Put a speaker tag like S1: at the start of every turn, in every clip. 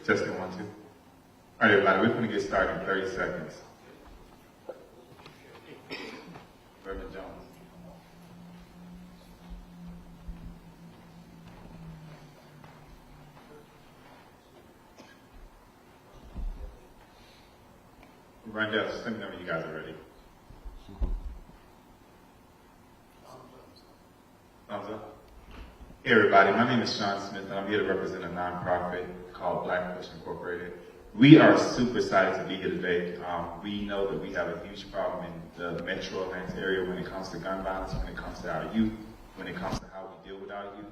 S1: Testing 1, 2. All right, everybody, we're going to get started in 30 seconds. Reverend Jones. Rondell, just let me know when you guys are ready. Thumbs up. Hey everybody, my name is Sean Smith and I'm here to represent a nonprofit called Black Push Incorporated. We are super excited to be here today. We know that we have a huge problem in the metro Atlanta area when it comes to gun violence, when it comes to our youth, when it comes to how we deal with our youth.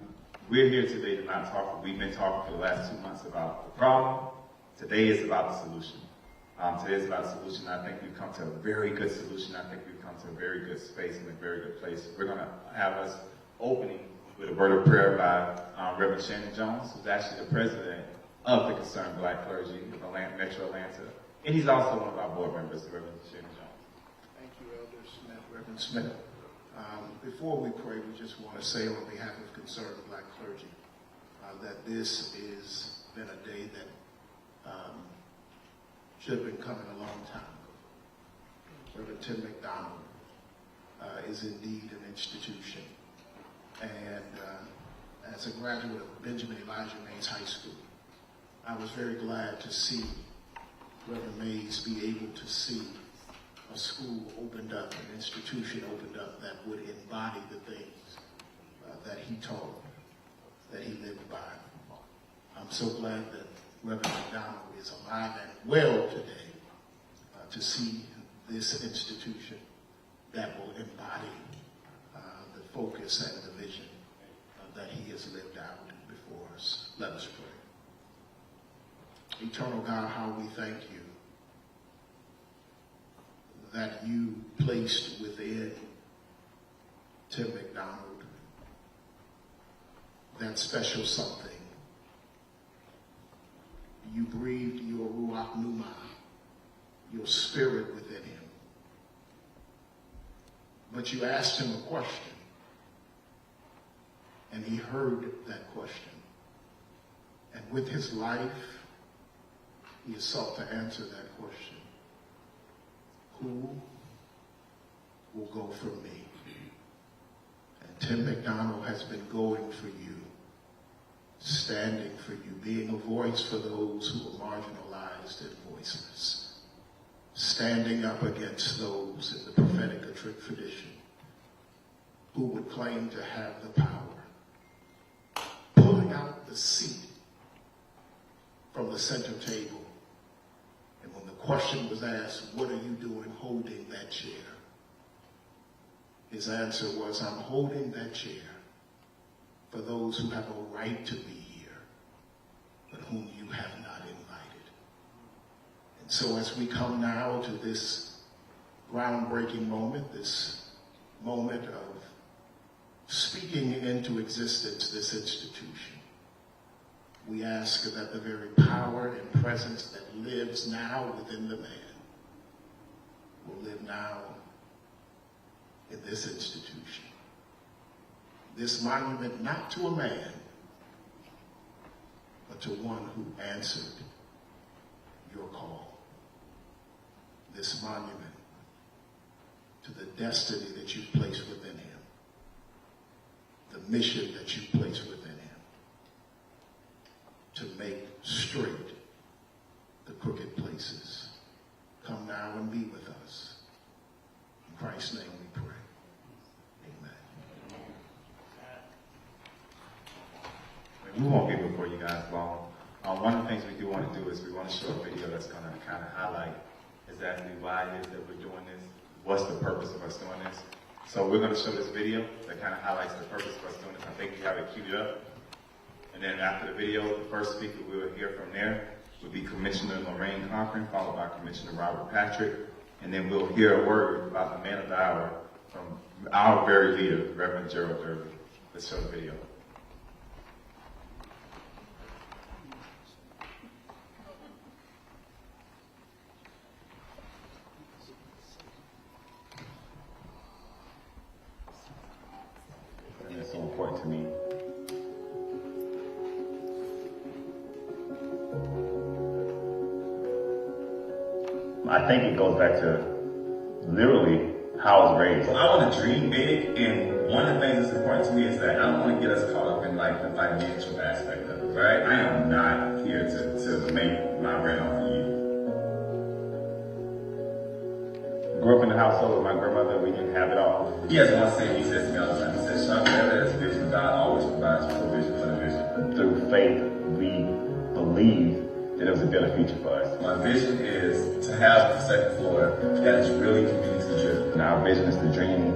S1: We're here today to not talk, we've been talking for the last 2 months about the problem. Today is about the solution. Today is about the solution. I think we've come to a very good solution. I think we've come to a very good space and a very good place. We're going to have us opening with a word of prayer by Reverend Shannon Jones, who's actually the president of the Concerned Black Clergy of Metro Atlanta. And he's also one of our board members, Reverend Shannon Jones.
S2: Thank you, Elder Smith, Reverend Smith. Before we pray, we just want to say on behalf of Concerned Black Clergy that this has been a day that should have been coming a long time ago. Reverend Tim McDonald is indeed an institution. And as a graduate of Benjamin Elijah Mays High School, I was very glad to see Reverend Mays be able to see a school opened up, an institution opened up that would embody the things that he taught, that he lived by. I'm so glad that Reverend McDonald is alive and well today to see this institution that will embody the focus and the vision that he has lived out before us. Let us pray. Eternal God, how we thank you that you placed within Tim McDonald that special something. You breathed your ruach pneuma, your spirit within him. But you asked him a question, and he heard that question. And with his life, he has sought to answer that question. Who will go for me? And Tim McDonald has been going for you, standing for you, being a voice for those who are marginalized and voiceless, standing up against those in the prophetic tradition who would claim to have the power, pulling out the seat from the center table. And when the question was asked, what are you doing holding that chair? His answer was, I'm holding that chair for those who have a right to be here, but whom you have not invited. And so as we come now to this groundbreaking moment, this moment of speaking into existence this institution, we ask that the very power and presence that lives now within the man will live now in this institution. This monument not to a man, but to one who answered your call. This monument to the destiny that you've placed within him, the mission that you've placed within him, to make straight the crooked places. Come now and be with us. In Christ's name we pray.
S1: We won't be before you guys long. One of the things we do want to do is we want to show a video that's going to kind of highlight exactly why it is that we're doing this, what's the purpose of us doing this. So we're going to show this video that kind of highlights the purpose of us doing this. I think we have it queued up. And then after the video, the first speaker we will hear from there will be Commissioner Lorraine Cochran, followed by Commissioner Robert Patrick. And then we'll hear a word about the man of the hour from our very leader, Reverend Gerald Derby. Let's show the video. So important to me.
S3: I think it goes back to literally how I was raised.
S1: I want to dream big, and one of the things that's important to me is that I don't want to get us caught up in like the financial aspect of it, right? I am not here to make my rent off of you.
S3: Grew up in a household with my grandmother, we didn't have it all.
S1: He has one saying he says to me all the time. He says, "Sean, whenever there's a vision, God always provides provision for the vision."
S3: Through faith, we believe that it was a better future for us.
S1: My vision is to have a second floor that is really community driven.
S3: And our vision is to dream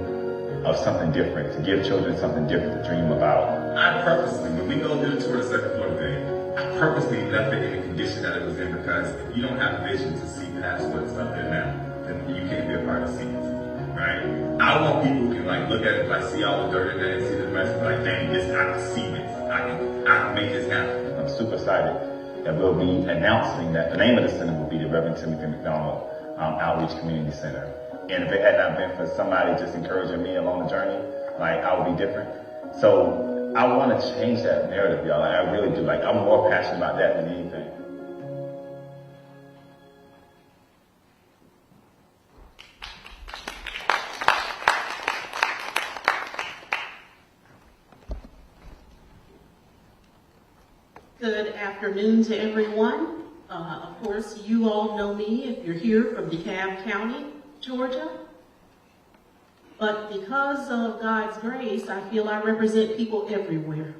S3: of something different, to give children something different to dream about.
S1: I purposely, when we go do the tour of the second floor today, I purposely left it in the condition that it was in, because if you don't have a vision to see past what's up there now, then you can't be a part of seeing it, right? I want people who can like look at it, like see all the dirt in there and see the mess, like, dang, this, I can see this. I can make this happen.
S3: I'm super excited that we'll be announcing that the name of the center will be the Reverend Timothy McDonald Outreach Community Center. And if it had not been for somebody just encouraging me along the journey, like, I would be different. So I want to change that narrative, y'all. Like, I really do. Like, I'm more passionate about that than anything.
S4: Good afternoon to everyone. Of course, you all know me if you're here from DeKalb County, Georgia. But because of God's grace, I feel I represent people everywhere.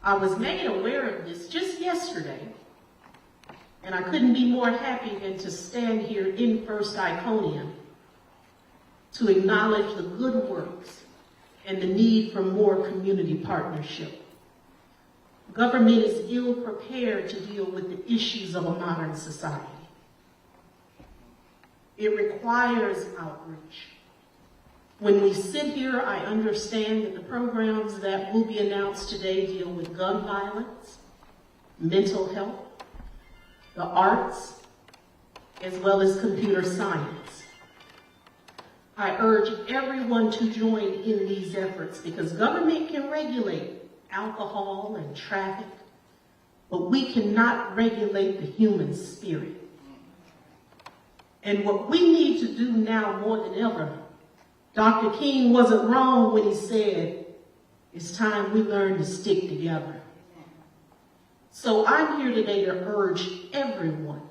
S4: I was made aware of this just yesterday, and I couldn't be more happy than to stand here in First Iconium to acknowledge the good works and the need for more community partnership. Government is ill prepared to deal with the issues of a modern society. It requires outreach. When we sit here, I understand that the programs that will be announced today deal with gun violence, mental health, the arts, as well as computer science. I urge everyone to join in these efforts, because government can regulate alcohol and traffic, but we cannot regulate the human spirit. And what we need to do now more than ever, Dr. King wasn't wrong when he said, it's time we learn to stick together. So I'm here today to urge everyone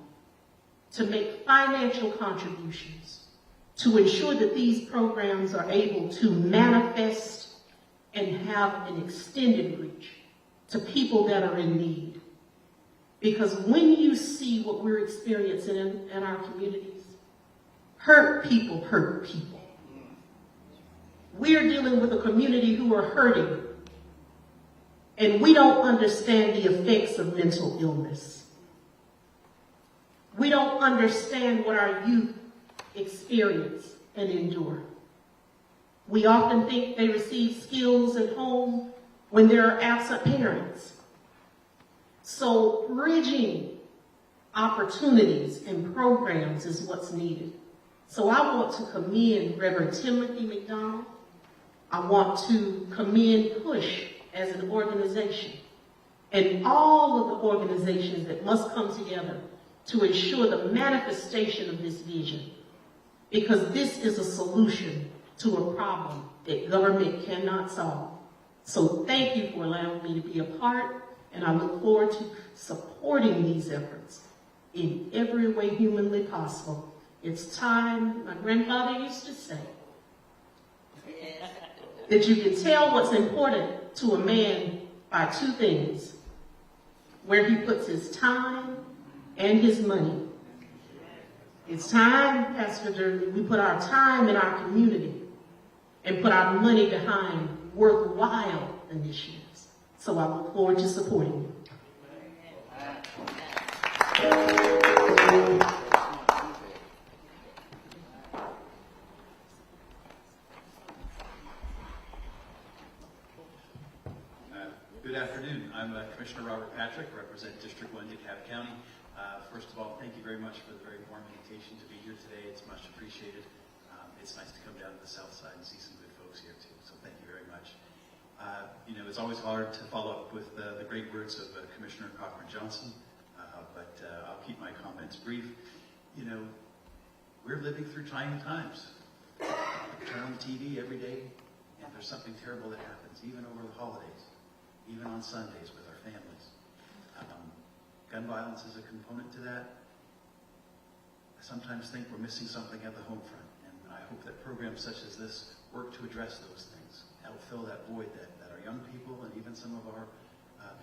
S4: to make financial contributions to ensure that these programs are able to manifest and have an extended reach to people that are in need. Because when you see what we're experiencing in our communities, hurt people hurt people. We're dealing with a community who are hurting, and we don't understand the effects of mental illness. We don't understand what our youth experience and endure. We often think they receive skills at home when there are absent parents. So bridging opportunities and programs is what's needed. So I want to commend Reverend Timothy McDonald. I want to commend PUSH as an organization and all of the organizations that must come together to ensure the manifestation of this vision, because this is a solution to a problem that government cannot solve. So thank you for allowing me to be a part, and I look forward to supporting these efforts in every way humanly possible. It's time, my grandfather used to say, that you can tell what's important to a man by two things: where he puts his time and his money. It's time, Pastor Durley, we put our time in our community and put our money behind worthwhile initiatives. So I look forward to supporting you.
S5: Good afternoon. I'm Commissioner Robert Patrick, represent District 1 DeKalb County. First of all, thank you very much for the very warm invitation to be here today. It's much appreciated. It's nice to come down to the south side and see some good folks here too, so thank you very much. It's always hard to follow up with the great words of Commissioner Cochran-Johnson, but I'll keep my comments brief. you know, we're living through trying times. Turn on the TV every day, and there's something terrible that happens, even over the holidays, even on Sundays with our families. Gun violence is a component to that. I sometimes think we're missing something at the home front, and I hope that programs such as this work to address those things, help fill that void that our young people and even some of our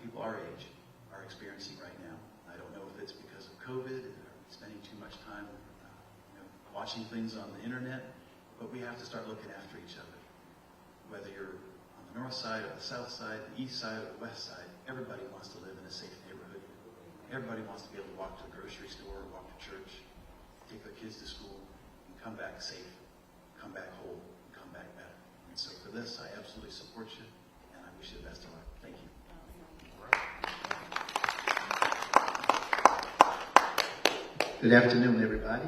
S5: people our age are experiencing right now. I don't know if it's because of COVID, or spending too much time watching things on the internet, but we have to start looking after each other. Whether you're on the north side, or the south side, the east side, or the west side, everybody wants to live in a safe neighborhood. Everybody wants to be able to walk to the grocery store, walk to church, take their kids to school, and come back safe, come back whole, and come back better. And so for this, I absolutely support you, and I wish you the best of luck. Thank you.
S6: Good afternoon, everybody.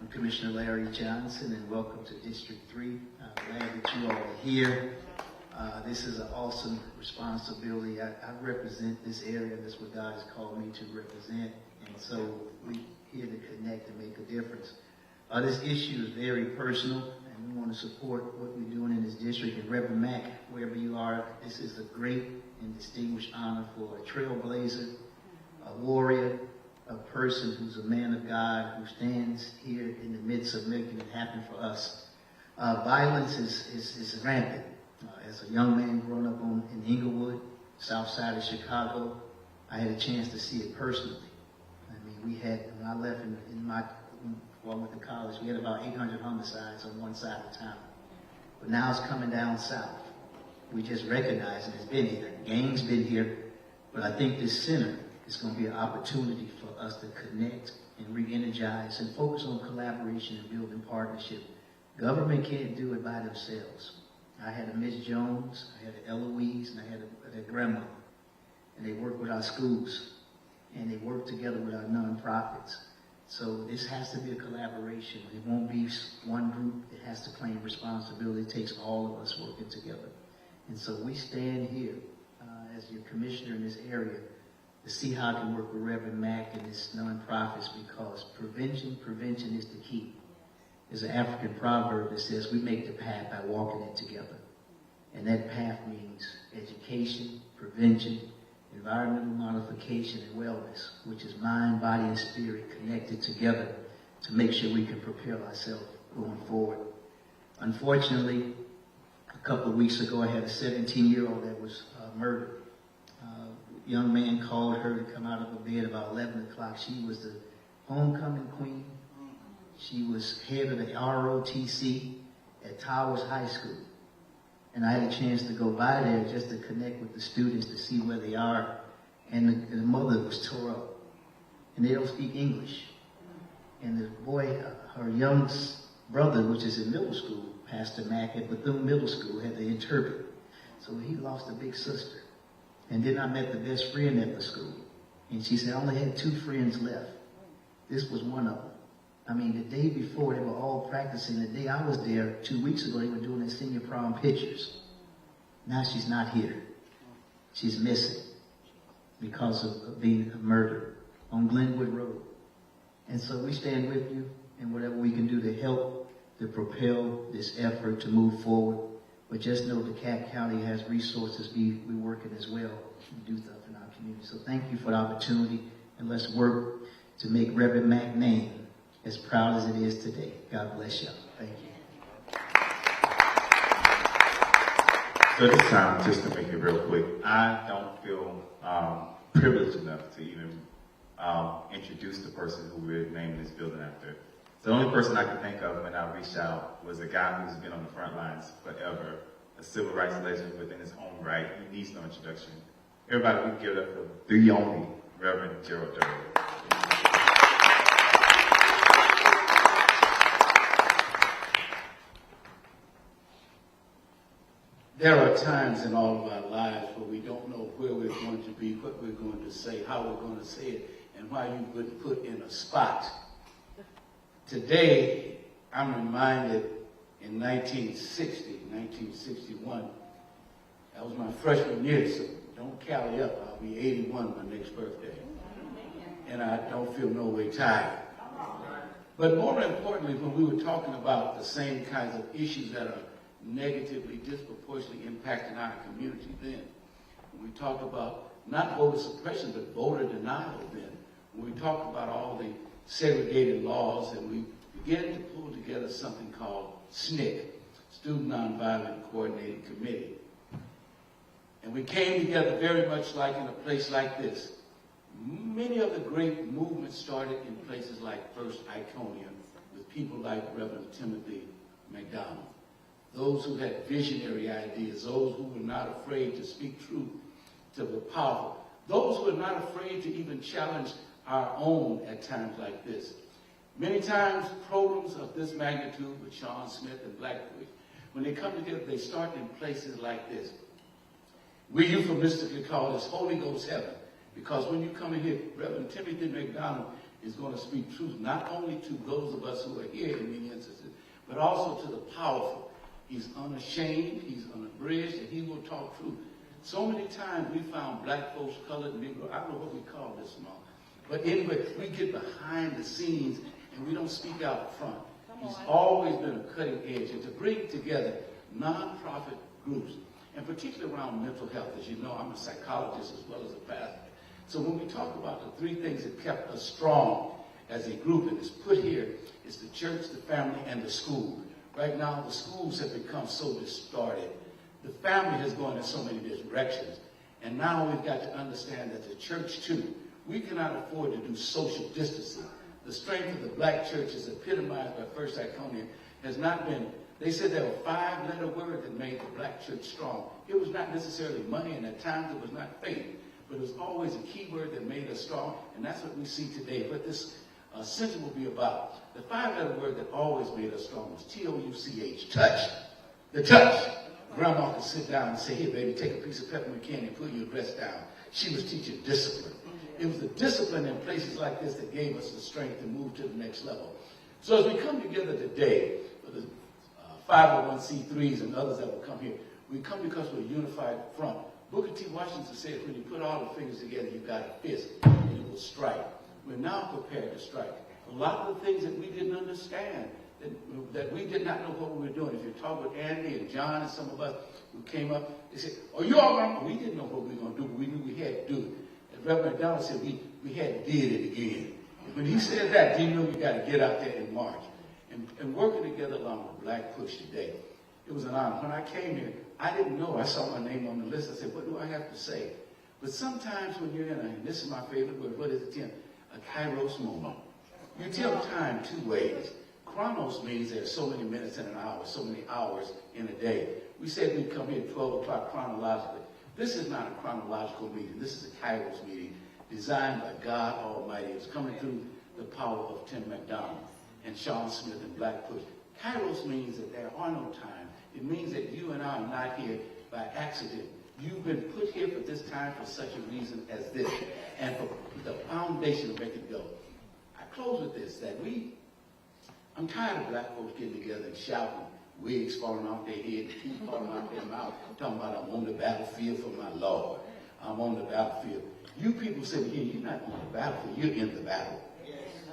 S6: I'm Commissioner Larry Johnson, and welcome to District 3. I'm glad that you all are here. This is an awesome responsibility. I represent this area. That's what God has called me to represent. And so we're here to connect and make a difference. This issue is very personal, and we want to support what we're doing in this district. And Reverend Mack, wherever you are, this is a great and distinguished honor for a trailblazer, a warrior, a person who's a man of God, who stands here in the midst of making it happen for us. Violence is rampant. As a young man growing up in Inglewood, south side of Chicago, I had a chance to see it personally. I mean, when I left when I went to college, we had about 800 homicides on one side of town. But now it's coming down south. We just recognize it. It's been here. Gangs been here. But I think this center is going to be an opportunity for us to connect and re-energize and focus on collaboration and building partnership. Government can't do it by themselves. I had a Miss Jones, I had an Eloise, and I had a grandmother. And they work with our schools, and they work together with our nonprofits. So this has to be a collaboration. It won't be one group that has to claim responsibility. It takes all of us working together. And so we stand here as your commissioner in this area to see how I can work with Reverend Mack and his nonprofits, because prevention is the key. There's an African proverb that says we make the path by walking it together. And that path means education, prevention, environmental modification, and wellness, which is mind, body, and spirit connected together to make sure we can propel ourselves going forward. Unfortunately, a couple of weeks ago, I had a 17-year-old that was murdered. A young man called her to come out of her bed about 11 o'clock. She was the homecoming queen. She was head of the ROTC at Towers High School. And I had a chance to go by there just to connect with the students to see where they are. And the mother was tore up. And they don't speak English. And the boy, her young brother, which is in middle school, Pastor Mack at Bethune Middle School, had to interpret. So he lost a big sister. And then I met the best friend at the school. And she said, I only had 2 friends left. This was one of them. I mean, the day before, they were all practicing. The day I was there 2 weeks ago, they were doing their senior prom pictures. Now she's not here. She's missing because of being murdered on Glenwood Road. And so we stand with you and whatever we can do to help to propel this effort to move forward. But just know DeKalb County has resources. We're working as well to do stuff in our community. So thank you for the opportunity, and let's work to make Reverend Mack name as proud as it is today. God bless you. Thank you.
S1: So this time, just to make it real quick, I don't feel privileged enough to even introduce the person who we're naming this building after. The only person I could think of when I reached out was a guy who's been on the front lines forever, a civil rights legend within his own right. He needs no introduction. Everybody, we can give it up for the only Reverend Gerald Durrell.
S7: There are times in all of our lives where we don't know where we're going to be, what we're going to say, how we're going to say it, and why you've been put in a spot. Today, I'm reminded in 1961, that was my freshman year, so don't cally up. I'll be 81 my next birthday. And I don't feel no way tired. But more importantly, when we were talking about the same kinds of issues that are negatively, disproportionately impacting our community then, when we talked about not voter suppression, but voter denial then, when we talked about all the segregated laws, and we began to pull together something called SNCC, Student Nonviolent Coordinating Committee. And we came together very much like in a place like this. Many of the great movements started in places like First Iconium with people like Reverend Timothy McDonald. Those who had visionary ideas, those who were not afraid to speak truth to the powerful, those who were not afraid to even challenge our own at times like this. Many times, programs of this magnitude with Sean Smith and Blackwood, when they come together, they start in places like this. We euphemistically call this Holy Ghost heaven, because when you come in here, Reverend Timothy McDonald is going to speak truth not only to those of us who are here in many instances, but also to the powerful. He's unashamed, he's unabridged, and he will talk truth. So many times we found black folks, colored, Negro, I don't know what we call this now, but anyway, we get behind the scenes and we don't speak out front. He's always been a cutting edge, and to bring together nonprofit groups, and particularly around mental health. As you know, I'm a psychologist as well as a pastor. So when we talk about the three things that kept us strong as a group, and it's put here, is the church, the family, and the school. Right now, the schools have become so distorted. The family has gone in so many directions. And now we've got to understand that the church, too, we cannot afford to do social distancing. The strength of the black church is epitomized by First Iconium has not been, they said there were 5-letter words that made the black church strong. It was not necessarily money, and at times it was not faith, but it was always a key word that made us strong, and that's what we see today. What this session will be about. The 5-letter word that always made us strong was T-O-U-C-H, touch. The touch. Grandma could sit down and say, here, baby, take a piece of peppermint candy and put your dress down. She was teaching discipline. It was the discipline in places like this that gave us the strength to move to the next level. So as we come together today, for the 501c3s and others that will come here, we come because we're a unified front. Booker T. Washington said, when you put all the fingers together, you've got a fist, and you will strike. We're now prepared to strike. A lot of the things that we didn't understand, that we did not know what we were doing. If you talk with Andy and John and some of us who came up, they said, oh, you all right? We didn't know what we were going to do, but we knew we had to do it. And Reverend McDonald said, we had to did it again. And when he said that, you know you got to get out there and march. And working together along with Black Push today, it was an honor. When I came here, I didn't know. I saw my name on the list. I said, what do I have to say? But sometimes when you're in a, and this is my favorite word, what is it, Tim? A kairos moment. You tell time two ways. Chronos means there's so many minutes in an hour, so many hours in a day. We said we'd come here at 12 o'clock chronologically. This is not a chronological meeting. This is a kairos meeting designed by God Almighty. It's coming through the power of Tim McDonald and Sean Smith and Black Push. Kairos means that there are no time. It means that you and I are not here by accident. You've been put here for this time for such a reason as this, and for the foundation to make it go. I close with this, that I'm tired of black folks getting together and shouting, wigs falling off their head, teeth falling off their mouth, talking about I'm on the battlefield for my Lord. I'm on the battlefield. You people sitting here, you're not on the battlefield, you're in the battle.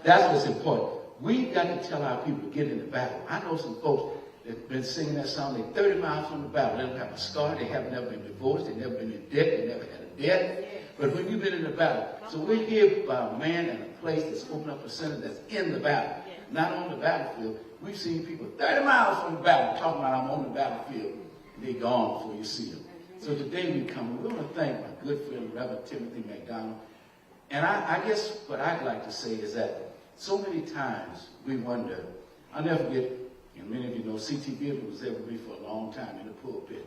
S7: That's what's important. We've got to tell our people to get in the battle. I know some folks that have been singing that song, they're 30 miles from the battle. They don't have a scar, they have never been divorced, they've never been in debt, they never had a debt. But when you've been in the battle, so we're here by a man and a place that's opened up a center that's in the battle, not on the battlefield. We've seen people 30 miles from the battle talking about I'm on the battlefield, and they're gone before you see them. So today we come, we want to thank my good friend, Reverend Timothy McDonald. And I guess what I'd like to say is that so many times we wonder, I'll never forget, and many of you know, C.T. Gibbons was there with me for a long time in the pulpit.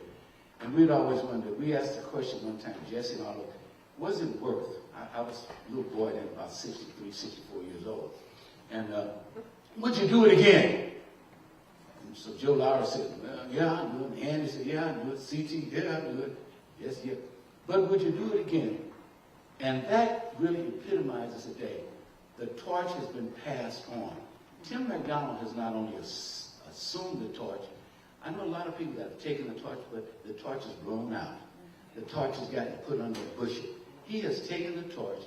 S7: And we'd always wonder, we asked the question one time, Jesse and all of, was it worth? I was a little boy then, about 63, 64 years old. And would you do it again? And so Joe Lara said, well, yeah, I'll do it. Andy said, yeah, I'll do it. C.T., yeah, I'll do it. Yes, yeah. But would you do it again? And that really epitomizes the day. The torch has been passed on. Tim McDonald has not only assumed the torch. I know a lot of people that have taken the torch, but the torch is blown out. The torch has gotten put under a bushel. He has taken the torch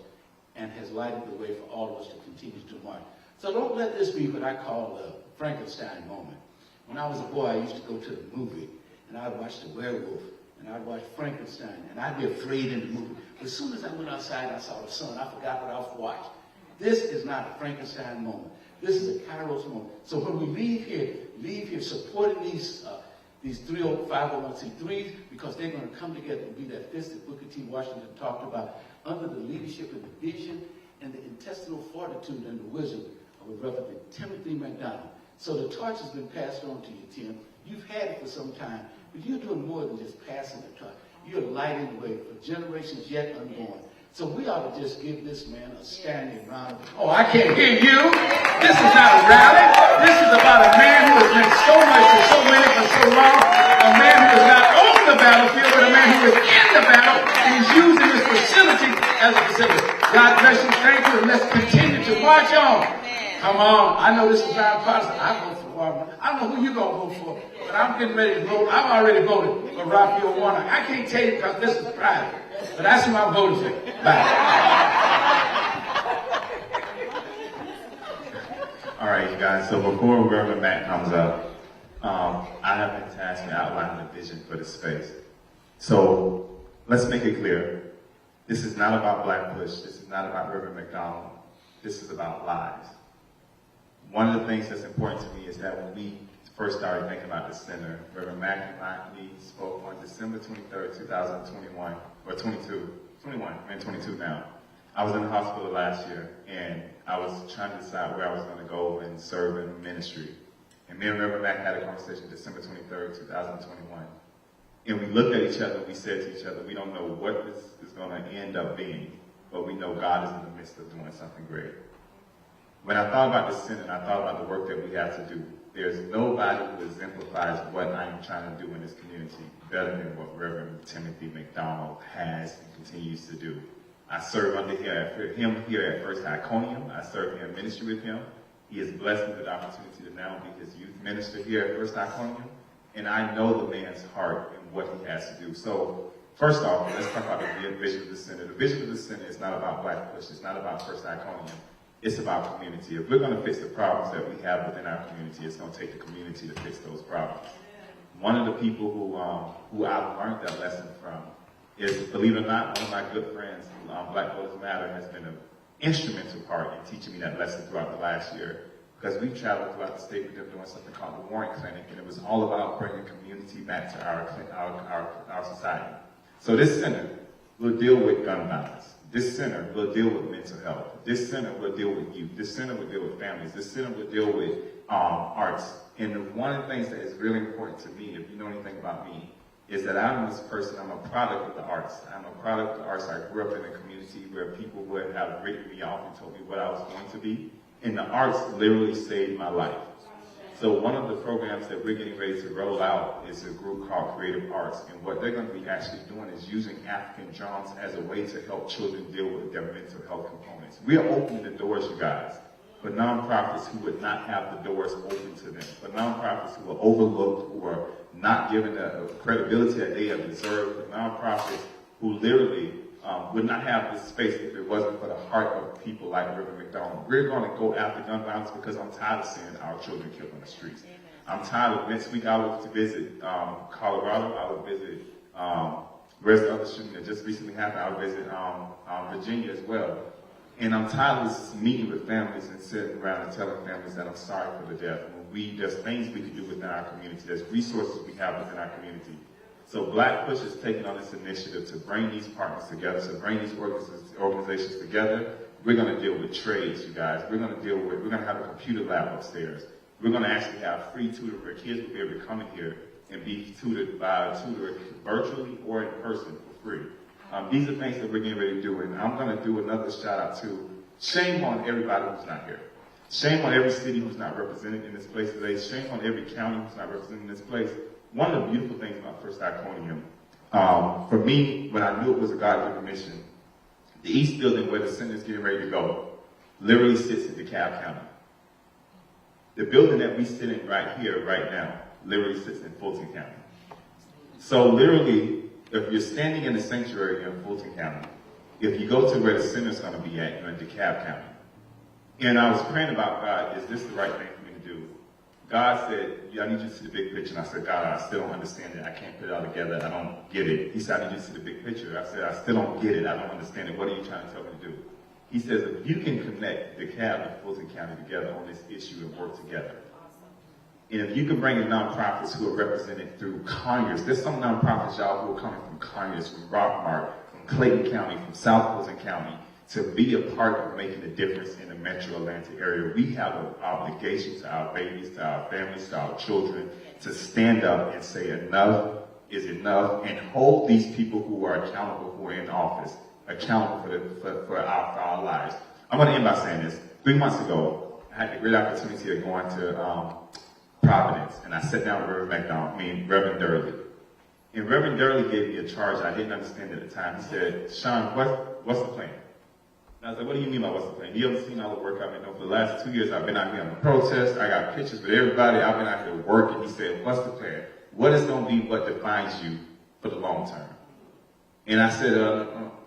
S7: and has lighted the way for all of us to continue to march. So don't let this be what I call a Frankenstein moment. When I was a boy, I used to go to the movie, and I'd watch The Werewolf, and I'd watch Frankenstein, and I'd be afraid in the movie. But as soon as I went outside, I saw the sun. I forgot what I was watching. This is not a Frankenstein moment. This is a Kairos moment. So when we leave here supporting these 501c3s, because they're going to come together and be that fist that Booker T. Washington talked about, under the leadership and the vision and the intestinal fortitude and the wisdom of Reverend Timothy McDonald. So the torch has been passed on to you, Tim. You've had it for some time, but you're doing more than just passing the torch. You're lighting the way for generations yet unborn. So we ought to just give this man a standing round of applause. Oh, I can't hear you. This is not a rally. This is about a man who has meant so much to so many for so long. A man who is not on the battlefield, but a man who is in the battle and he's using this facility as a facility. God bless you. Thank you. And let's continue to march on. Come on. I know this is nonpartisan. I vote for Warren. I don't know who you're going to vote for, but I'm getting ready to vote. I've already voted for Raphael Warnock. I can't tell you because this is private, but that's who I'm voting for. Bye.
S1: All right, you guys. So before Reverend Matt comes up, I have been tasked with outlining the vision for the space. So let's make it clear. This is not about Black Push. This is not about Reverend McDonald. This is about lives. One of the things that's important to me is that when we first started thinking about the center, Reverend Mack and me spoke on December 23rd, 2021, or 21, I'm 22 now. I was in the hospital last year, and I was trying to decide where I was going to go and serve in ministry. And me and Reverend Mack had a conversation December 23rd, 2021. And we looked at each other and we said to each other, we don't know what this is going to end up being, but we know God is in the midst of doing something great. When I thought about the center and I thought about the work that we have to do, there's nobody who exemplifies what I'm trying to do in this community better than what Reverend Timothy McDonald has and continues to do. I serve under him here at First Iconium. I serve here in ministry with him. He has blessed me with the opportunity to now be his youth minister here at First Iconium. And I know the man's heart and what he has to do. So first off, let's talk about the vision of the center. The vision of the center is not about Black Push. It's not about First Iconium. It's about community. If we're going to fix the problems that we have within our community, it's going to take the community to fix those problems. One of the people who I've learned that lesson from is, believe it or not, one of my good friends, Black Voters Matter, has been an instrumental part in teaching me that lesson throughout the last year. Because we traveled throughout the state with them doing something called the Warren Clinic, and it was all about bringing community back to our society. So this center will deal with gun violence. This center will deal with mental health. This center will deal with youth. This center will deal with families. This center will deal with arts. And one of the things that is really important to me, if you know anything about me, is that I'm this person, I'm a product of the arts. I'm a product of the arts. I grew up in a community where people would have written me off and told me what I was going to be. And the arts literally saved my life. So one of the programs that we're getting ready to roll out is a group called Creative Arts. And what they're going to be actually doing is using African drums as a way to help children deal with their mental health components. We are opening the doors, you guys, for nonprofits who would not have the doors open to them, for nonprofits who are overlooked, who are not given the credibility that they have deserved, for nonprofits who literally would not have this space if it wasn't for the heart of people like Reverend McDonald. We're going to go after gun violence because I'm tired of seeing our children killed on the streets. I'm tired of next week I was to visit Colorado. I would visit where's the other shooting that just recently happened? I would visit Virginia as well. And I'm tired of just meeting with families and sitting around and telling families that I'm sorry for the death. When there's things we can do within our community. There's resources we have within our community. So Black Push is taking on this initiative to bring these partners together, to bring these organizations together. We're going to deal with trades, you guys. We're going to have a computer lab upstairs. We're going to actually have free tutoring where kids will be able to come in here and be tutored by a tutor virtually or in person for free. These are things that we're getting ready to do, and I'm going to do another shout out to, shame on everybody who's not here. Shame on every city who's not represented in this place today. Shame on every county who's not represented in this place. One of the beautiful things about First Iconium, for me, when I knew it was a God-given mission, the East Building where the center is getting ready to go literally sits in DeKalb County. The building that we sit in right here, right now, literally sits in Fulton County. So literally, if you're standing in the sanctuary in Fulton County, if you go to where the center is going to be at, you're in DeKalb County. And I was praying about, God, is this the right thing for me to do? God said, yeah, I need you to see the big picture. And I said, God, I still don't understand it. I can't put it all together. I don't get it. He said, I need you to see the big picture. I said, I still don't get it. I don't understand it. What are you trying to tell me to do? He says, if you can connect DeKalb and Fulton County together on this issue and work together, and if you can bring in nonprofits who are represented through Conyers, there's some nonprofits, y'all, who are coming from Conyers, from Rockmart, from Clayton County, from South Fulton County, to be a part of making a difference in the metro Atlanta area. We have an obligation to our babies, to our families, to our children, to stand up and say enough is enough and hold these people who are accountable, who are in office, accountable for our lives. I'm going to end by saying this. 3 months ago, I had the great opportunity of going to Providence, and I sat down with Reverend Durley. And Reverend Durley gave me a charge I didn't understand at the time. He said, Sean, what's the plan? And I was like, what do you mean by what's the plan? You haven't seen all the work I've been doing for the last 2 years. I've been out here on the protest. I got pictures with everybody. I've been out here working. He said, what's the plan? What is going to be what defines you for the long term? And I said,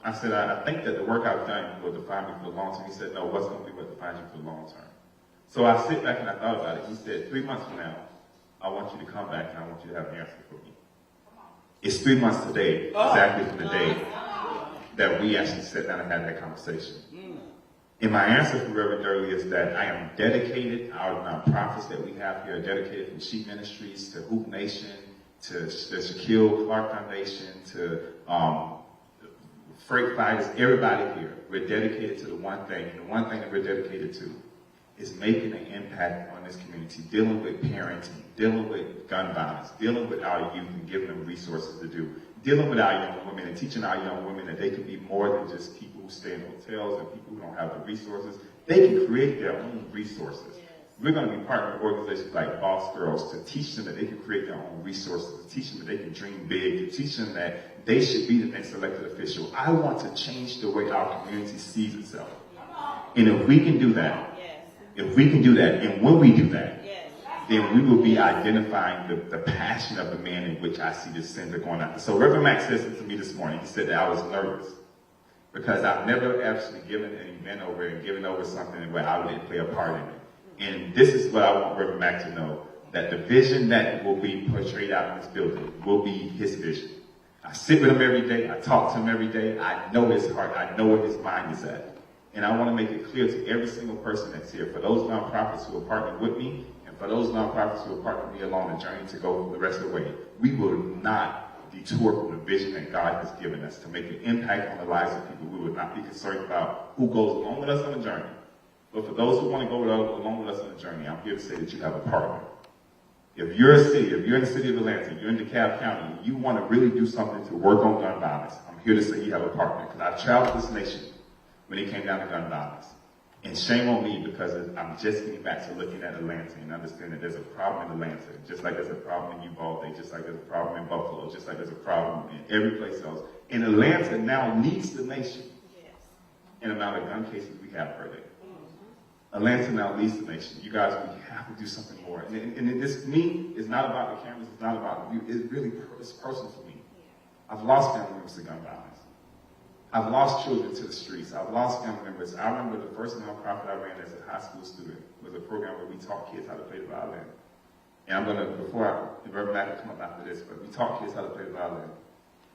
S1: I think that the work I've done will define me for the long term. He said, no, what's going to be what defines you for the long term? So I sit back and I thought about it. He said, 3 months from now, I want you to come back and I want you to have an answer for me. It's 3 months today, exactly from the day that we actually sat down and had that conversation. And my answer for Reverend Durley is that I am dedicated, our nonprofits that we have here are dedicated from Sheep Ministries to Hoop Nation, to the Shaquille Clark Foundation, to Freight Fighters, everybody here. We're dedicated to the one thing, and the one thing that we're dedicated to is making an impact on this community, dealing with parenting, dealing with gun violence, dealing with our youth and giving them resources to do, dealing with our young women and teaching our young women that they can be more than just people who stay in hotels and people who don't have the resources. They can create their own resources. We're going to be partnering with organizations like Boss Girls to teach them that they can create their own resources, to teach them that they can dream big, to teach them that they should be the next elected official. I want to change the way our community sees itself. And if we can do that, and when we do that, then we will be identifying the passion of the man in which I see the sins are going after. So Reverend Max said to me this morning, he said that I was nervous because I've never actually given an event over and given over something where I didn't play a part in it. And this is what I want Reverend Max to know, that the vision that will be portrayed out in this building will be his vision. I sit with him every day, I talk to him every day, I know his heart, I know where his mind is at. And I want to make it clear to every single person that's here, for those nonprofits who are partnering with me, and for those nonprofits who are partnering with me along the journey to go the rest of the way, we will not detour from the vision that God has given us to make an impact on the lives of people. We will not be concerned about who goes along with us on the journey. But for those who want to go along with us on the journey, I'm here to say that you have a partner. If you're in the city of Atlanta, you're in DeKalb County, and you want to really do something to work on gun violence, I'm here to say you have a partner. Because I've traveled this nation when it came down to gun violence. And shame on me because I'm just getting back to looking at Atlanta and understanding that there's a problem in Atlanta, just like there's a problem in Uvalde, just like there's a problem in Buffalo, just like there's a problem in every place else. And Atlanta now leads the nation in the amount of gun cases we have per day. Atlanta now leads the nation. You guys, we have to do something more. And this, me, is not about the cameras, it's not about the view, it's personal for me. I've lost family members to gun violence. I've lost children to the streets. I've lost family members. I remember the first nonprofit I ran as a high school student was a program where we taught kids how to play the violin. And the Reverend Matt will come up after this, but we taught kids how to play the violin.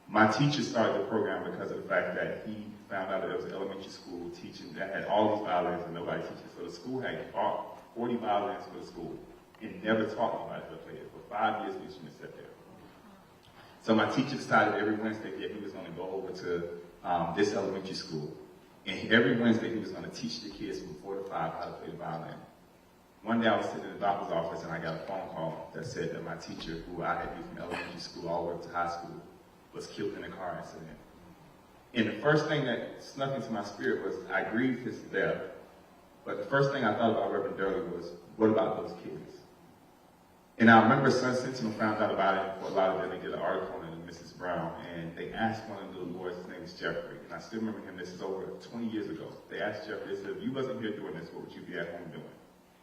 S1: My teacher started the program because of the fact that he found out that there was an elementary school teaching that had all these violins and nobody teaching. So the school had bought 40 violins for the school and never taught anybody how to play it. For 5 years, we shouldn't have sat there. So my teacher decided every Wednesday that he was going to go over to this elementary school. And every Wednesday he was going to teach the kids from 4 to 5 how to play the violin. One day I was sitting in the doctor's office and I got a phone call that said that my teacher, who I had used from elementary school all the way up to high school, was killed in a car accident. And the first thing that snuck into my spirit was I grieved his death, but the first thing I thought about Reverend Durley was, what about those kids? And I remember Sun Sentinel found out about it, for a lot of them, they did an article on it in Mrs. Brown, and they asked one of the little boys, his name is Jeffrey, and I still remember him, this is over 20 years ago. They asked Jeffrey, they said, if you wasn't here doing this, what would you be at home doing?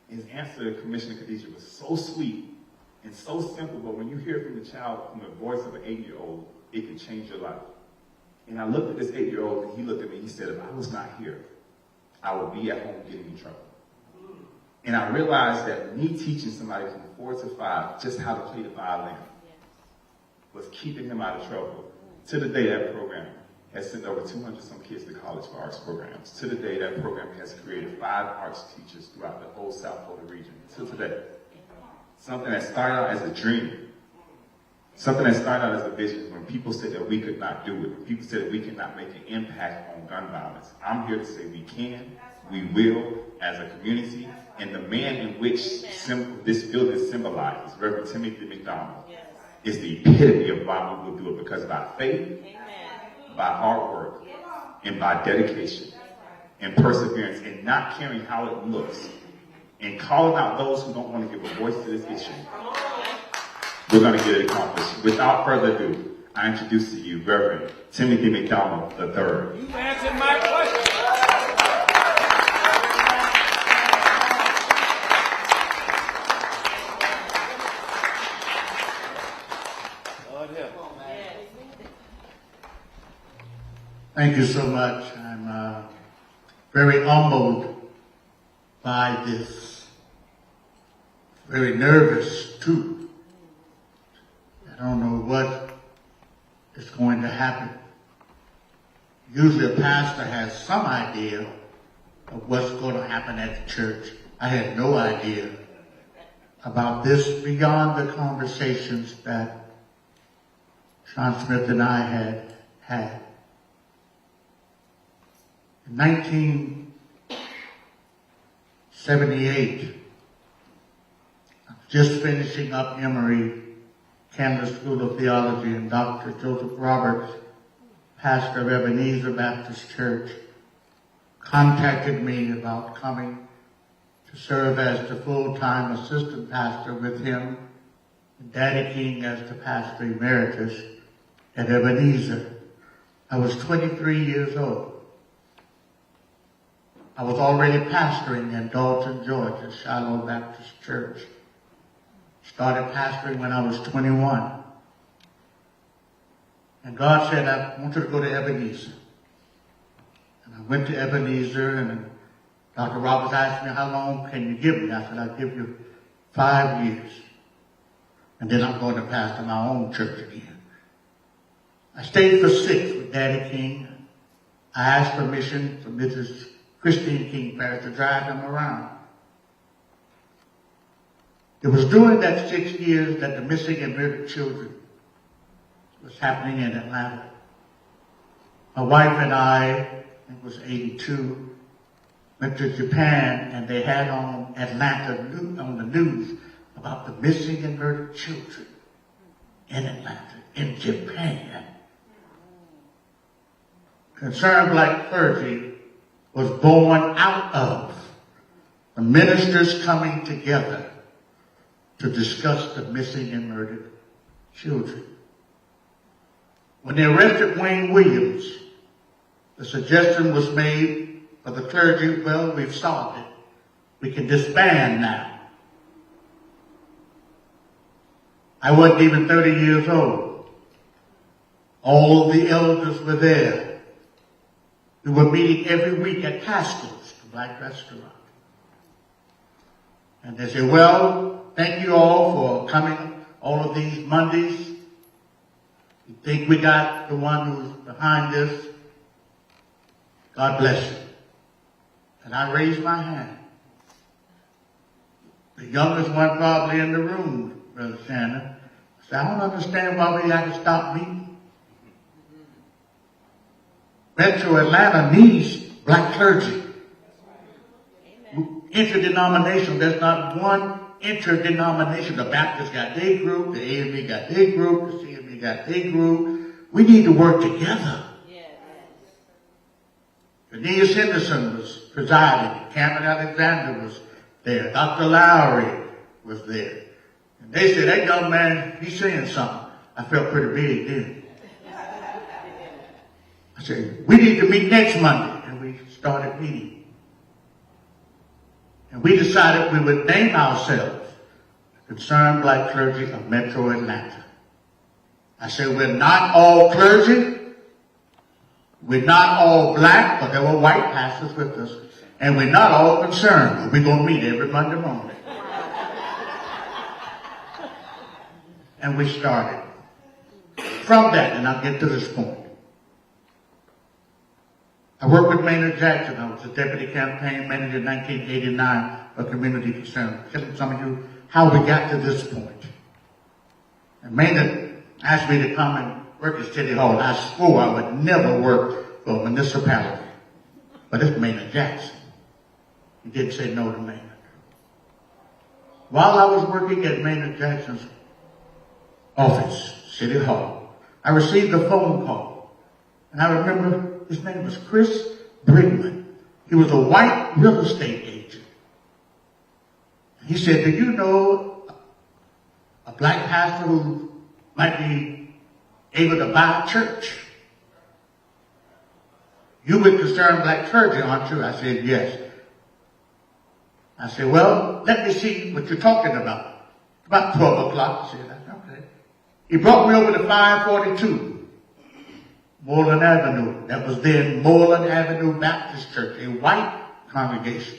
S1: His answer to Commissioner Khadijah was so sweet and so simple, but when you hear it from the child, from the voice of an 8-year-old, it can change your life. And I looked at this 8-year-old, and he looked at me, he said, if I was not here, I would be at home getting in trouble. And I realized that me teaching somebody from 4 to 5 just how to play the violin was keeping him out of trouble. To the day, that program has sent over 200 some kids to college for arts programs. To the day, that program has created 5 arts teachers throughout the whole South Florida region. To today. Something that started out as a dream. Something that started out as a vision when people said that we could not do it. When people said that we cannot make an impact on gun violence. I'm here to say we can, we will, as a community. And the man in which this building symbolizes, Reverend Timothy McDonald, is the epitome of why we will do it. Because by faith, by hard work, and by dedication, and perseverance, and not caring how it looks, and calling out those who don't want to give a voice to this issue, we're going to get it accomplished. Without further ado, I introduce to you Reverend Timothy McDonald III.
S8: You answered my question. Lord help.
S9: Thank you so much. I'm very humbled by this. Very nervous too. I don't know what is going to happen. Usually a pastor has some idea of what's going to happen at the church. I had no idea about this beyond the conversations that Sean Smith and I had. In 1978, I was just finishing up Emory Candler School of Theology, and Dr. Joseph Roberts, pastor of Ebenezer Baptist Church, contacted me about coming to serve as the full-time assistant pastor with him, and Daddy King as the pastor emeritus at Ebenezer. I was 23 years old. I was already pastoring in Dalton, Georgia, Shiloh Baptist Church. Started pastoring when I was 21. And God said, I want you to go to Ebenezer. And I went to Ebenezer, and Dr. Roberts asked me, how long can you give me? I said, I'll give you 5 years. And then I'm going to pastor my own church again. I stayed for 6 with Daddy King. I asked permission from Mrs. Christine King Parish to drive him around. It was during that 6 years that the missing and murdered children was happening in Atlanta. My wife and I it was 82, went to Japan, and they had on Atlanta on the news about the missing and murdered children in Atlanta, in Japan. Concerned Black Clergy was born out of the ministers coming together to discuss the missing and murdered children. When they arrested Wayne Williams, the suggestion was made for the clergy, well, we've solved it. We can disband now. I wasn't even 30 years old. All the elders were there. We were meeting every week at Pascal's, the black restaurant. And they said, well, thank you all for coming all of these Mondays. We think we got the one who's behind this. God bless you. And I raised my hand. The youngest one probably in the room, Brother Shannon. I said, I don't understand why we got to stop meeting. Metro Atlanta needs black clergy. Interdenominational. There's not one interdenomination. The Baptists got their group, the AME got their group, the CME got their group. We need to work together. Cornelius Henderson was presiding. Cameron Alexander was there. Dr. Lowry was there. And they said, that young man, he's saying something. I felt pretty big then. I said, we need to meet next Monday. And we started meeting. And we decided we would name ourselves the Concerned Black Clergy of Metro Atlanta. I said, we're not all clergy. We're not all black, but there were white pastors with us. And we're not all concerned, but we're going to meet every Monday morning. And we started. From that, and I'll get to this point. I worked with Maynard Jackson. I was the deputy campaign manager in 1989 for Community Concern. Telling some of you how we got to this point. And Maynard asked me to come and work at City Hall. I swore I would never work for a municipality. But it's Maynard Jackson. He didn't say no to Maynard. While I was working at Maynard Jackson's office, City Hall, I received a phone call. And I remember his name was Chris Brigman. He was a white real estate agent. He said, do you know a black pastor who might be able to buy a church? You would concern black clergy, aren't you? I said, yes. I said, well, let me see what you're talking about. About 12 o'clock. I said, okay. He brought me over to 542 Moreland Avenue. That was then Moreland Avenue Baptist Church, a white congregation.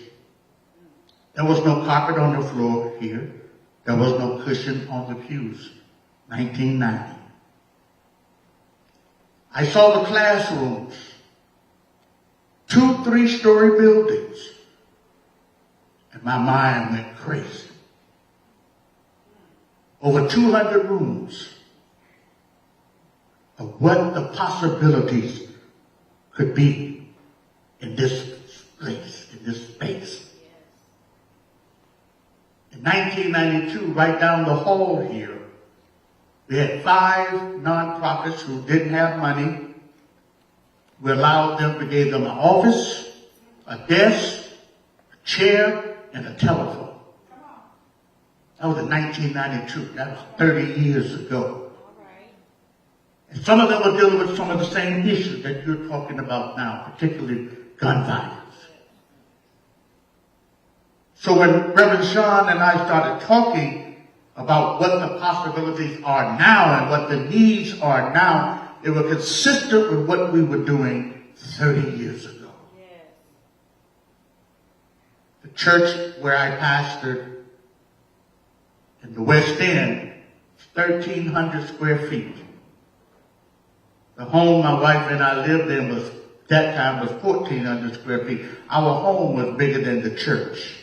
S9: There was no carpet on the floor here. There was no cushion on the pews. 1990. I saw the classrooms. 2 3-story buildings. And my mind went crazy. Over 200 rooms of what the possibilities could be in this place, in this space. In 1992, right down the hall here, we had 5 nonprofits who didn't have money. We allowed them, we gave them an office, a desk, a chair, and a telephone. That was in 1992. That was 30 years ago. And some of them were dealing with some of the same issues that you're talking about now, particularly gun violence. So when Reverend Sean and I started talking about what the possibilities are now and what the needs are now, they were consistent with what we were doing 30 years ago. Yes. The church where I pastored in the West End is 1,300 square feet. The home my wife and I lived in was, that time, was 1,400 square feet. Our home was bigger than the church.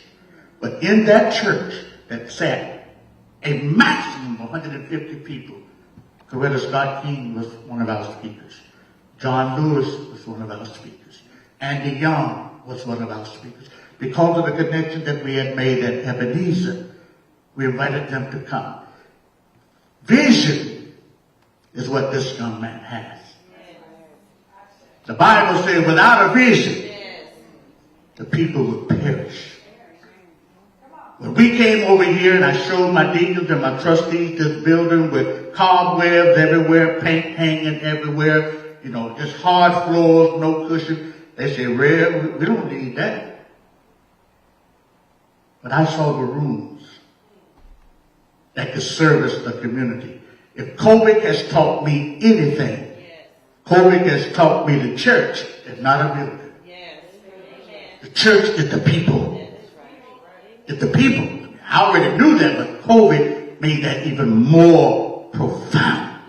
S9: But in that church that sat a maximum of 150 people, Coretta Scott King was one of our speakers. John Lewis was one of our speakers. Andy Young was one of our speakers. Because of the connection that we had made at Ebenezer, we invited them to come. Vision is what this young man has. The Bible says without a vision, the people would perish. When we came over here and I showed my deacons and my trustees this building with cobwebs everywhere, paint hanging everywhere, you know, just hard floors, no cushion, they said, Red, we don't need that. But I saw the rooms that could service the community. If COVID has taught me anything, COVID has taught me the church is not a building. The church is the people. It's the people. I already knew that, but COVID made that even more profound.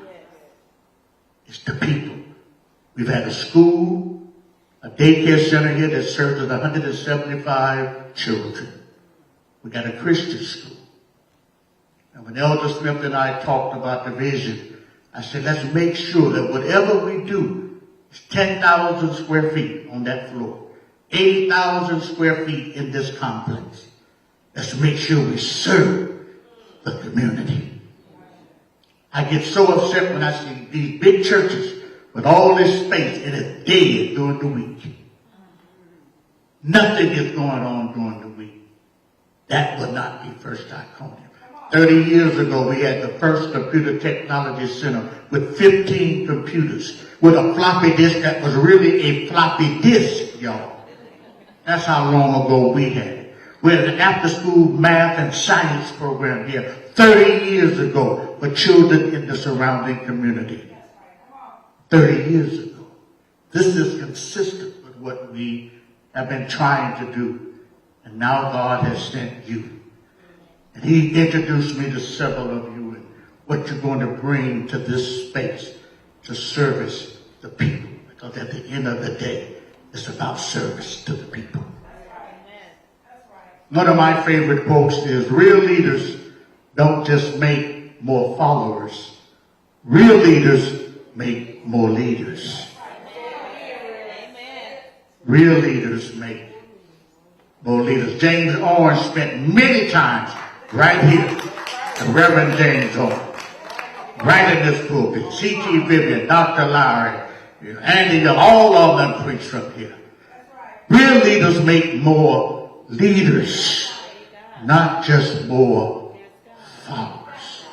S9: It's the people. We've had a school, a daycare center here that serves 175 children. We got a Christian school. And when Elder Smith and I talked about the vision, I said, let's make sure that whatever we do is 10,000 square feet on that floor, 80,000 square feet in this complex. Let's make sure we serve the community. I get so upset when I see these big churches with all this space and it's dead during the week. Nothing is going on during the week. That will not be First Iconium. 30 years ago, we had the first computer technology center with 15 computers with a floppy disk that was really a floppy disk, y'all. That's how long ago we had it. We had an after-school math and science program here 30 years ago for children in the surrounding community. 30 years ago. This is consistent with what we have been trying to do. And now God has sent you. And he introduced me to several of you and what you're going to bring to this space to service the people. Because at the end of the day, it's about service to the people. One of my favorite quotes is, real leaders don't just make more followers. Real leaders make more leaders. Real leaders make more leaders. James Orange spent many times right here, the Reverend James Orange, right in this pulpit. C.T. Vivian, Dr. Lowry, Andy Young, all of them preach from here. Real leaders make more leaders, not just more followers.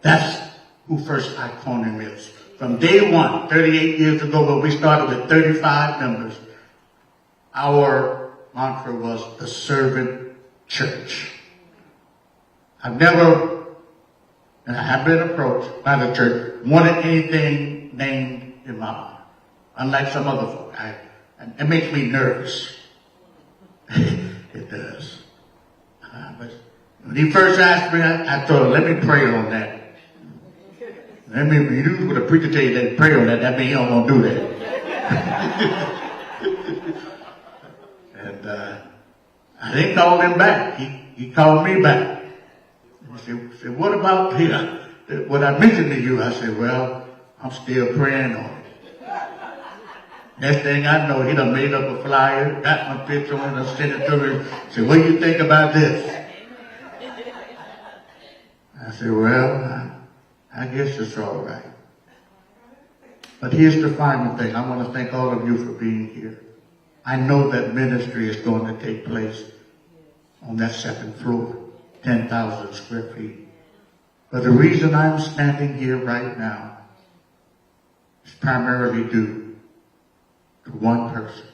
S9: That's who First Iconium is. From day one, 38 years ago, when we started with 35 members, our mantra was the servant church. I've never, and I have been approached by the church, wanted anything named in my honor. Unlike some other folk, it makes me nervous. It does. But when he first asked me, I told him, let me pray on that. Let me, you would a preacher tell you that pray on that, that means he don't want to do that. And I didn't call him back. He called me back. He said, what about here? What I mentioned to you, I said, well, I'm still praying on it. Next thing I know, he done made up a flyer, got my picture on it, and sent it to me. Said, what do you think about this? I said, well, I guess it's all right. But here's the final thing. I want to thank all of you for being here. I know that ministry is going to take place on that second floor, 10,000 square feet. But the reason I'm standing here right now is primarily due to one person.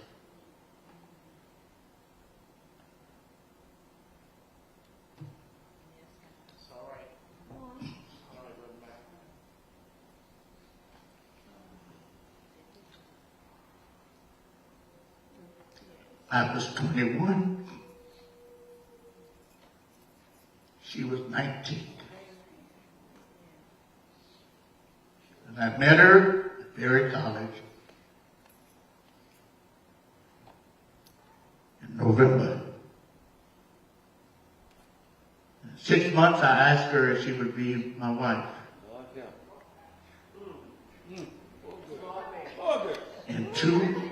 S9: I was 21. She was 19. And I met her at Berry College in November. In 6 months, I asked her if she would be my wife. In 2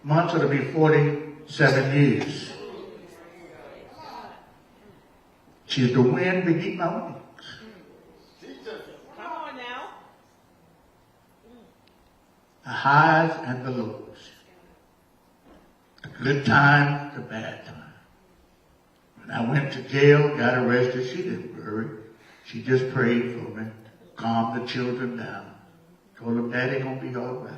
S9: months, it'll be 47 years. She's the wind beneath my wings.
S10: Come on now.
S9: The highs and the lows. The good time, the bad time. When I went to jail, got arrested, she didn't worry. She just prayed for me, calmed the children down, told them, Daddy gonna be all right.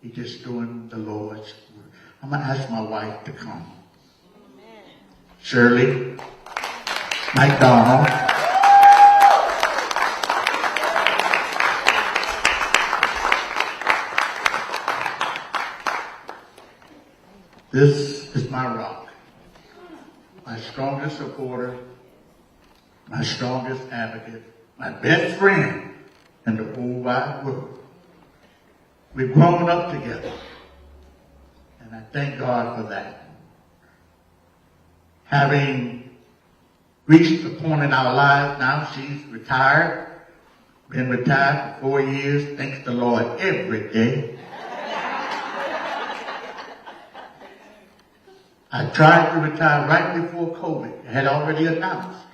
S9: He's just doing the Lord's work. I'm going to ask my wife to come. Amen. Shirley McDonald. This is my rock, my strongest supporter, my strongest advocate, my best friend in the whole wide world. We've grown up together, and I thank God for that. Having reached the point in our lives now, she's retired, been retired for 4 years, thanks the Lord every day. I tried to retire right before COVID. I had already announced.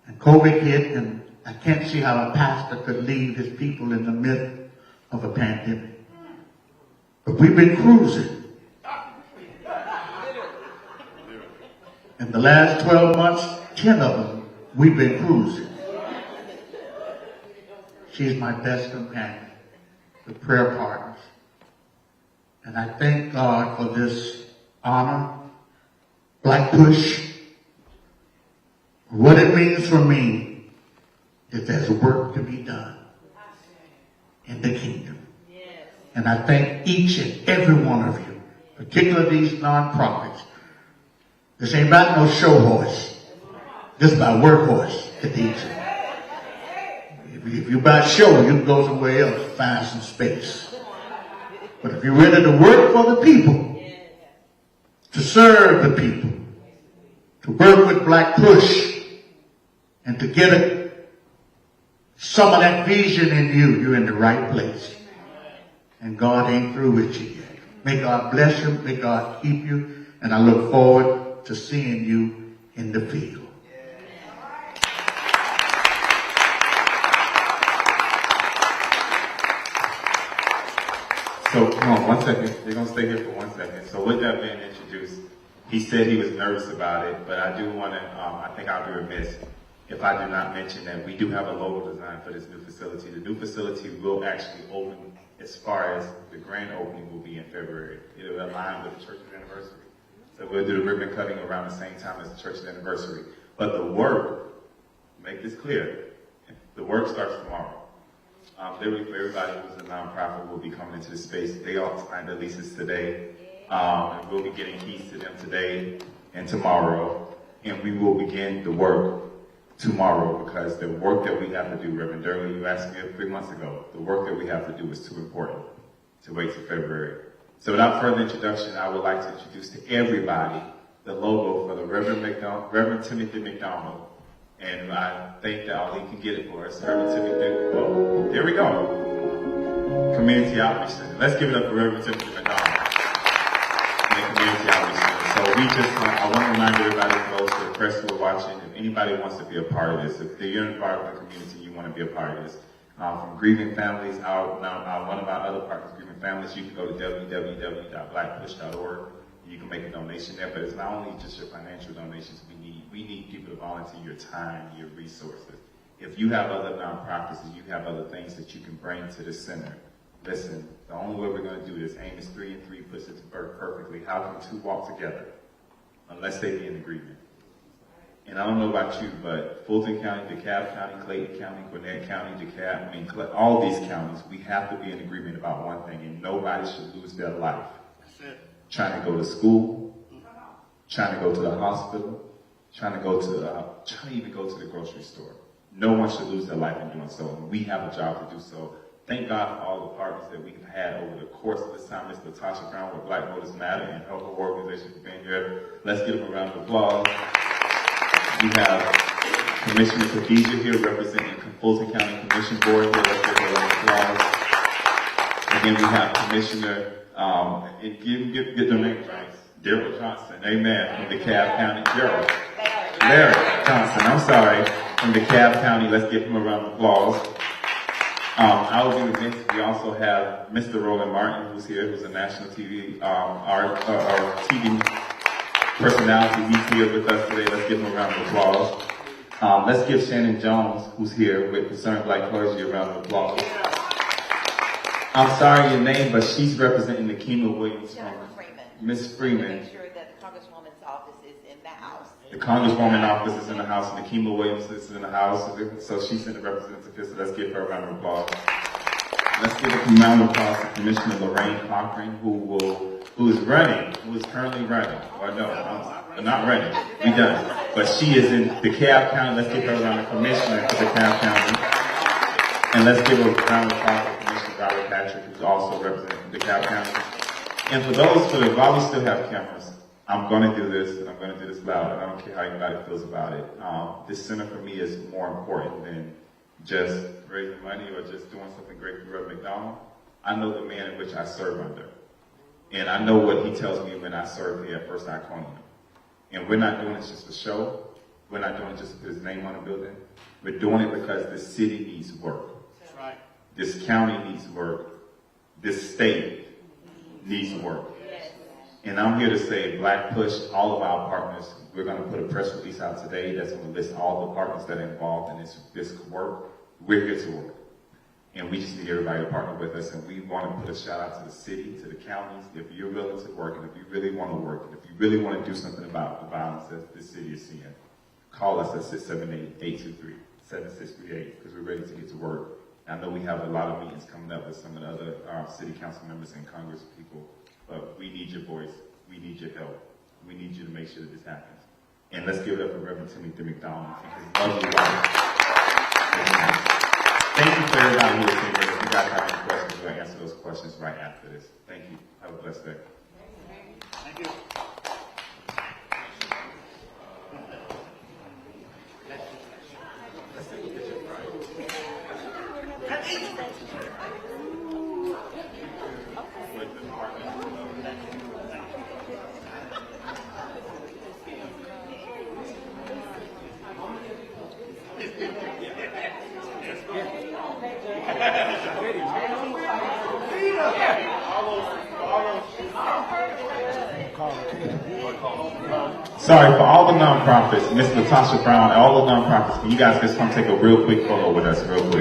S9: And COVID hit, and I can't see how a pastor could leave his people in the midst of a pandemic. But we've been cruising. In the last 12 months, 10 of them, we've been cruising. She's my best companion, the prayer partners. And I thank God for this honor, Black Push. What it means for me is there's work to be done in the kingdom. And I thank each and every one of you, particularly these nonprofits. This ain't about no show horse. This is about workhorse, Khadijah. If you're about show, you can go somewhere else and find some space. But if you're ready to work for the people, to serve the people, to work with Black Push, and to get some of that vision in you, you're in the right place. And God ain't through with you yet. May God bless you. May God keep you. And I look forward to seeing you in the field.
S1: So, come on, 1 second. They're going to stay here for 1 second. So with that being introduced, he said he was nervous about it, but I do want to, I think I'll be remiss if I do not mention that we do have a logo design for this new facility. The new facility will actually open as far as the grand opening will be in February. It'll align with the church's anniversary. So we'll do the ribbon cutting around the same time as the church's anniversary. But the work, make this clear, the work starts tomorrow. Literally for everybody who's a nonprofit will be coming into the space. They all signed their leases today. And we'll be getting keys to them today and tomorrow. And we will begin the work tomorrow because the work that we have to do, Reverend Durley, you asked me 3 months ago, the work that we have to do is too important to wait till February. So without further introduction, I would like to introduce to everybody the logo for the Reverend Timothy McDonald. And I think that Ali can get it for us. Reverend Timothy, well, there we go. Community Outreach Center. Let's give it up for Reverend Timothy McDonald and the Community Outreach Center. So I want to remind everybody, those who are press who are watching, if anybody wants to be a part of this, if you're in part of the community, you want to be a part of this. From Grieving Families, one of our other partners, Grieving Families, you can go to www.blackpush.org. You can make a donation there, but it's not only just your financial donations we need people to volunteer your time, your resources. If you have other nonprofits and you have other things that you can bring to the center, listen, the only way we're going to do this, Amos 3 and 3 puts it to birth perfectly. How can two walk together unless they be in agreement? And I don't know about you, but Fulton County, DeKalb County, Clayton County, Gwinnett County, DeKalb, all these counties, we have to be in agreement about one thing, and nobody should lose their life trying to go to school, trying to go to the hospital, trying to even go to the grocery store. No one should lose their life in doing so, and we have a job to do so. Thank God for all the partners that we've had over the course of this time. Ms. Latasha Brown with Black Voters Matter and her whole organization for being here. Let's give them a round of applause. We have Commissioner Khadijah here representing Fulton County Commission Board here. Let's give her a round of applause. Again, we have Commissioner, get their names right, Daryl Johnson, amen, from DeKalb County. Larry Johnson, I'm sorry, from DeKalb County. Let's give him a round of applause. I will be remiss. We also have Mr. Roland Martin, who's here, who's a national TV, TV personality. He's here with us today. Let's give him a round of applause. Let's give Shannon Jones, who's here with Concerned Black Clergy, a round of applause. I'm sorry your name, but she's representing Nakima Williams. Miss Freeman.
S10: Make sure that the Congresswoman's office is in the house.
S1: The Congresswoman's office is in the house. Nakima Williams is in the house. So she's in the representative here, so let's give her a round of applause. Let's give a round of applause to Commissioner Lorraine Cochran, who is currently running. Or no, not running. We done. But she is in DeKalb County. Let's give her a round of Commissioner for DeKalb County. And let's give a round of applause to Commissioner Robert Patrick, who's also representing DeKalb County. And for those while we still have cameras, I'm going to do this, and I'm going to do this loud, and I don't care how anybody feels about it. This center for me is more important than just raising money or just doing something great for Reverend McDonald. I know the man in which I serve under. And I know what he tells me when I serve here at First Iconium. And we're not doing this just for show. We're not doing it just to put his name on the building. We're doing it because the city needs work.
S7: That's right.
S1: This county needs work. This state needs work. And I'm here to say, Black Push, all of our partners, we're going to put a press release out today that's going to list all the partners that are involved in this work. We're here to work. And we just need everybody to partner with us. And we want to put a shout out to the city, to the counties. If you're willing to work, and if you really want to work, and if you really want to do something about the violence that this city is seeing, call us at 678-823-7638, because we're ready to get to work I know we have a lot of meetings coming up with some of the other city council members and Congress people, but we need your voice. We need your help. We need you to make sure that this happens. And let's give it up for Reverend Timothy McDonald and his lovely wife. Thank you for everybody who was here. If you guys have any questions, we'll answer those questions right after this. Thank you. Have a blessed day.
S8: Thank you.
S1: Sorry, for all the nonprofits, Miss Latasha Brown, all the nonprofits, can you guys just come take a real quick photo with us real quick?